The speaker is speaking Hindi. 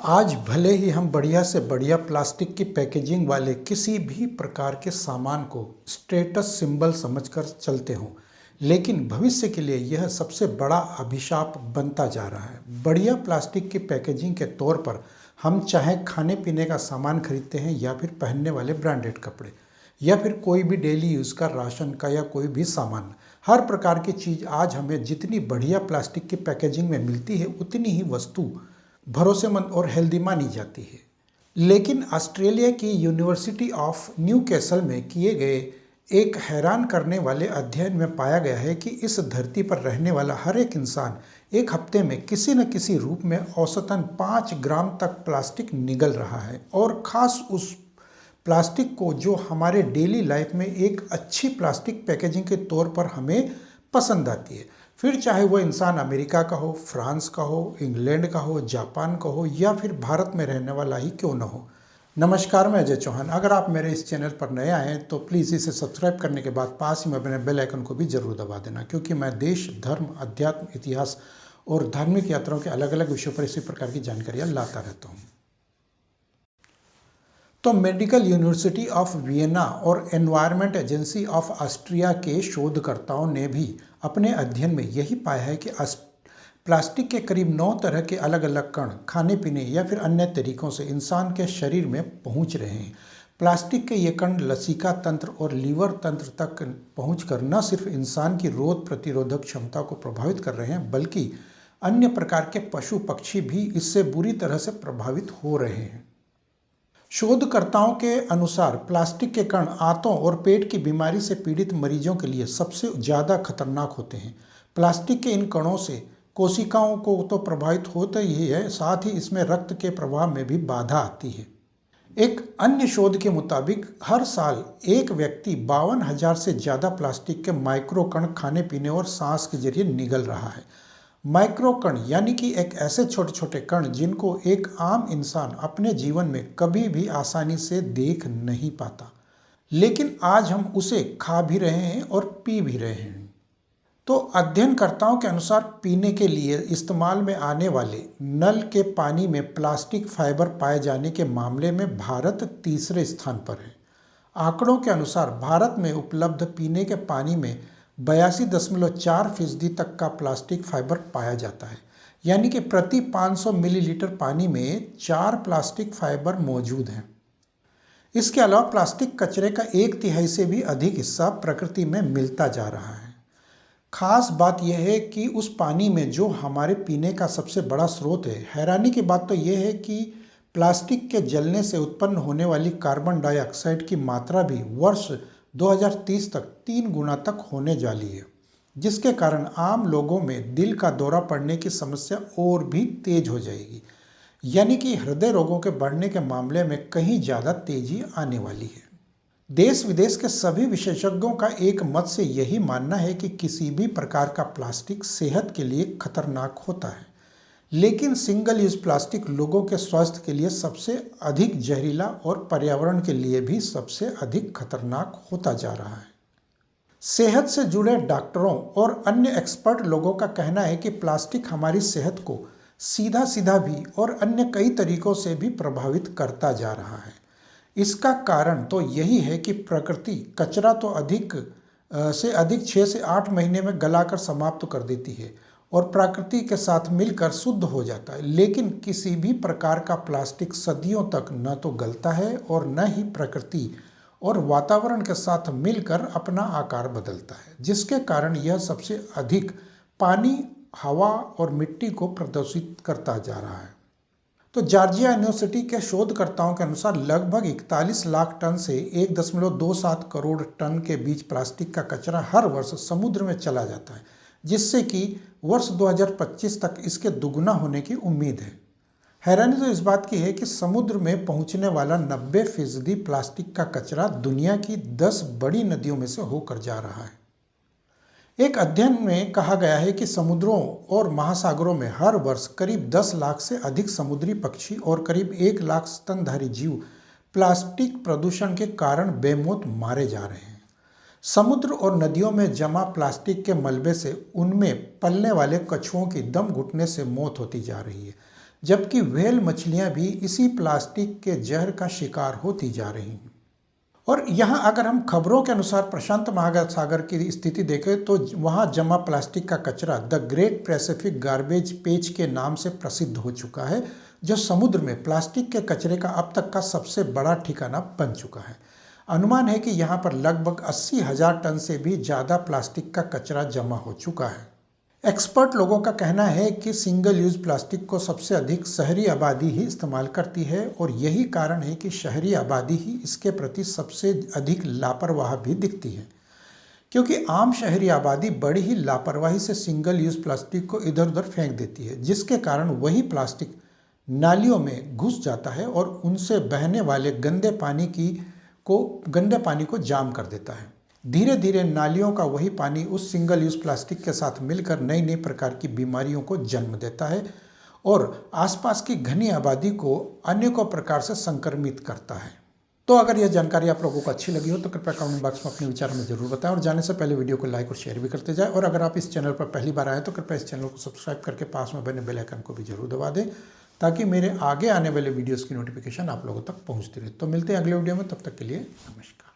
आज भले ही हम बढ़िया से बढ़िया प्लास्टिक की पैकेजिंग वाले किसी भी प्रकार के सामान को स्टेटस सिंबल समझकर चलते हों, लेकिन भविष्य के लिए यह सबसे बड़ा अभिशाप बनता जा रहा है। बढ़िया प्लास्टिक की पैकेजिंग के तौर पर हम चाहे खाने पीने का सामान खरीदते हैं या फिर पहनने वाले ब्रांडेड कपड़े या फिर कोई भी डेली यूज़ का राशन का या कोई भी सामान, हर प्रकार की चीज़ आज हमें जितनी बढ़िया प्लास्टिक की पैकेजिंग में मिलती है उतनी ही वस्तु भरोसेमंद और हेल्दी मानी जाती है। लेकिन ऑस्ट्रेलिया की यूनिवर्सिटी ऑफ न्यू कैसल में किए गए एक हैरान करने वाले अध्ययन में पाया गया है कि इस धरती पर रहने वाला हर एक इंसान एक हफ्ते में किसी न किसी रूप में औसतन 5 ग्राम तक प्लास्टिक निगल रहा है, और ख़ास उस प्लास्टिक को जो हमारे डेली लाइफ में एक अच्छी प्लास्टिक पैकेजिंग के तौर पर हमें पसंद आती है। फिर चाहे वो इंसान अमेरिका का हो, फ्रांस का हो, इंग्लैंड का हो, जापान का हो या फिर भारत में रहने वाला ही क्यों न हो। नमस्कार, मैं अजय चौहान। अगर आप मेरे इस चैनल पर नए आए हैं तो प्लीज़ इसे सब्सक्राइब करने के बाद पास ही में बने बेल आइकन को भी जरूर दबा देना, क्योंकि मैं देश, धर्म, अध्यात्म, इतिहास और धार्मिक यात्राओं के अलग अलग विषयों पर इसी प्रकार की जानकारियाँ लाता रहता हूँ। तो मेडिकल यूनिवर्सिटी ऑफ वियना और एनवायरनमेंट एजेंसी ऑफ ऑस्ट्रिया के शोधकर्ताओं ने भी अपने अध्ययन में यही पाया है कि प्लास्टिक के करीब 9 तरह के अलग अलग कण खाने पीने या फिर अन्य तरीकों से इंसान के शरीर में पहुंच रहे हैं। प्लास्टिक के ये कण लसिका तंत्र और लीवर तंत्र तक पहुंचकर न सिर्फ इंसान की रोग प्रतिरोधक क्षमता को प्रभावित कर रहे हैं, बल्कि अन्य प्रकार के पशु पक्षी भी इससे बुरी तरह से प्रभावित हो रहे हैं। शोधकर्ताओं के अनुसार प्लास्टिक के कण आंतों और पेट की बीमारी से पीड़ित मरीजों के लिए सबसे ज़्यादा खतरनाक होते हैं। प्लास्टिक के इन कणों से कोशिकाओं को तो प्रभावित होता ही है, साथ ही इसमें रक्त के प्रवाह में भी बाधा आती है। एक अन्य शोध के मुताबिक हर साल एक व्यक्ति 52,000 से ज़्यादा प्लास्टिक के माइक्रो कण खाने पीने और सांस के जरिए निगल रहा है। माइक्रो कण यानी कि एक ऐसे छोटे छोटे कण जिनको एक आम इंसान अपने जीवन में कभी भी आसानी से देख नहीं पाता, लेकिन आज हम उसे खा भी रहे हैं और पी भी रहे हैं। तो अध्ययनकर्ताओं के अनुसार पीने के लिए इस्तेमाल में आने वाले नल के पानी में प्लास्टिक फाइबर पाए जाने के मामले में भारत तीसरे स्थान पर है। आंकड़ों के अनुसार भारत में उपलब्ध पीने के पानी में 82.4% तक का प्लास्टिक फाइबर पाया जाता है, यानी कि प्रति 500 मिलीलीटर पानी में 4 प्लास्टिक फाइबर मौजूद हैं। इसके अलावा प्लास्टिक कचरे का 1/3 से भी अधिक हिस्सा प्रकृति में मिलता जा रहा है। खास बात यह है कि उस पानी में जो हमारे पीने का सबसे बड़ा स्रोत है, हैरानी की बात तो यह है कि प्लास्टिक के जलने से उत्पन्न होने वाली कार्बन डाइऑक्साइड की मात्रा भी वर्ष 2030 तक 3 गुना तक होने वाली है, जिसके कारण आम लोगों में दिल का दौरा पड़ने की समस्या और भी तेज हो जाएगी, यानी कि हृदय रोगों के बढ़ने के मामले में कहीं ज़्यादा तेजी आने वाली है। देश विदेश के सभी विशेषज्ञों का एक मत से यही मानना है कि किसी भी प्रकार का प्लास्टिक सेहत के लिए खतरनाक होता है, लेकिन सिंगल यूज प्लास्टिक लोगों के स्वास्थ्य के लिए सबसे अधिक जहरीला और पर्यावरण के लिए भी सबसे अधिक खतरनाक होता जा रहा है। सेहत से जुड़े डॉक्टरों और अन्य एक्सपर्ट लोगों का कहना है कि प्लास्टिक हमारी सेहत को सीधा सीधा भी और अन्य कई तरीकों से भी प्रभावित करता जा रहा है। इसका कारण तो यही है कि प्रकृति कचरा तो अधिक से अधिक 6 से 8 महीने में गलाकर समाप्त कर देती है और प्रकृति के साथ मिलकर शुद्ध हो जाता है, लेकिन किसी भी प्रकार का प्लास्टिक सदियों तक न तो गलता है और न ही प्रकृति और वातावरण के साथ मिलकर अपना आकार बदलता है, जिसके कारण यह सबसे अधिक पानी, हवा और मिट्टी को प्रदूषित करता जा रहा है। तो जॉर्जिया यूनिवर्सिटी के शोधकर्ताओं के अनुसार लगभग 41 लाख टन से 1.27 करोड़ टन के बीच प्लास्टिक का कचरा हर वर्ष समुद्र में चला जाता है, जिससे कि वर्ष 2025 तक इसके दुगुना होने की उम्मीद है। हैरानी तो इस बात की है कि समुद्र में पहुंचने वाला 90% प्लास्टिक का कचरा दुनिया की 10 बड़ी नदियों में से होकर जा रहा है। एक अध्ययन में कहा गया है कि समुद्रों और महासागरों में हर वर्ष करीब 10 लाख से अधिक समुद्री पक्षी और करीब 1 लाख स्तनधारी जीव प्लास्टिक प्रदूषण के कारण बेमौत मारे जा रहे हैं। समुद्र और नदियों में जमा प्लास्टिक के मलबे से उनमें पलने वाले कछुओं की दम घुटने से मौत होती जा रही है, जबकि व्हेल मछलियां भी इसी प्लास्टिक के जहर का शिकार होती जा रही हैं। और यहाँ अगर हम खबरों के अनुसार प्रशांत महासागर की स्थिति देखें तो वहाँ जमा प्लास्टिक का कचरा द ग्रेट पैसिफिक गार्बेज पेच के नाम से प्रसिद्ध हो चुका है, जो समुद्र में प्लास्टिक के कचरे का अब तक का सबसे बड़ा ठिकाना बन चुका है। अनुमान है कि यहाँ पर लगभग 80,000 टन से भी ज़्यादा प्लास्टिक का कचरा जमा हो चुका है। एक्सपर्ट लोगों का कहना है कि सिंगल यूज प्लास्टिक को सबसे अधिक शहरी आबादी ही इस्तेमाल करती है और यही कारण है कि शहरी आबादी ही इसके प्रति सबसे अधिक लापरवाह भी दिखती है, क्योंकि आम शहरी आबादी बड़ी ही लापरवाही से सिंगल यूज प्लास्टिक को इधर उधर फेंक देती है, जिसके कारण वही प्लास्टिक नालियों में घुस जाता है और उनसे बहने वाले गंदे पानी को जाम कर देता है। धीरे धीरे नालियों का वही पानी उस सिंगल यूज प्लास्टिक के साथ मिलकर नई नई प्रकार की बीमारियों को जन्म देता है और आसपास की घनी आबादी को अनेकों प्रकार से संक्रमित करता है। तो अगर यह जानकारी आप लोगों को अच्छी लगी हो तो कृपया कमेंट बॉक्स में अपने विचार में जरूर बताएं और जाने से पहले वीडियो को लाइक और शेयर भी करते जाएं। और अगर आप इस चैनल पर पहली बार आए तो कृपया इस चैनल को सब्सक्राइब करके पास में बने बेल आइकन को भी जरूर दबा दें, ताकि मेरे आगे आने वाले वीडियोज़ की नोटिफिकेशन आप लोगों तक पहुँचती रहे। तो मिलते हैं अगले वीडियो में, तब तक के लिए नमस्कार।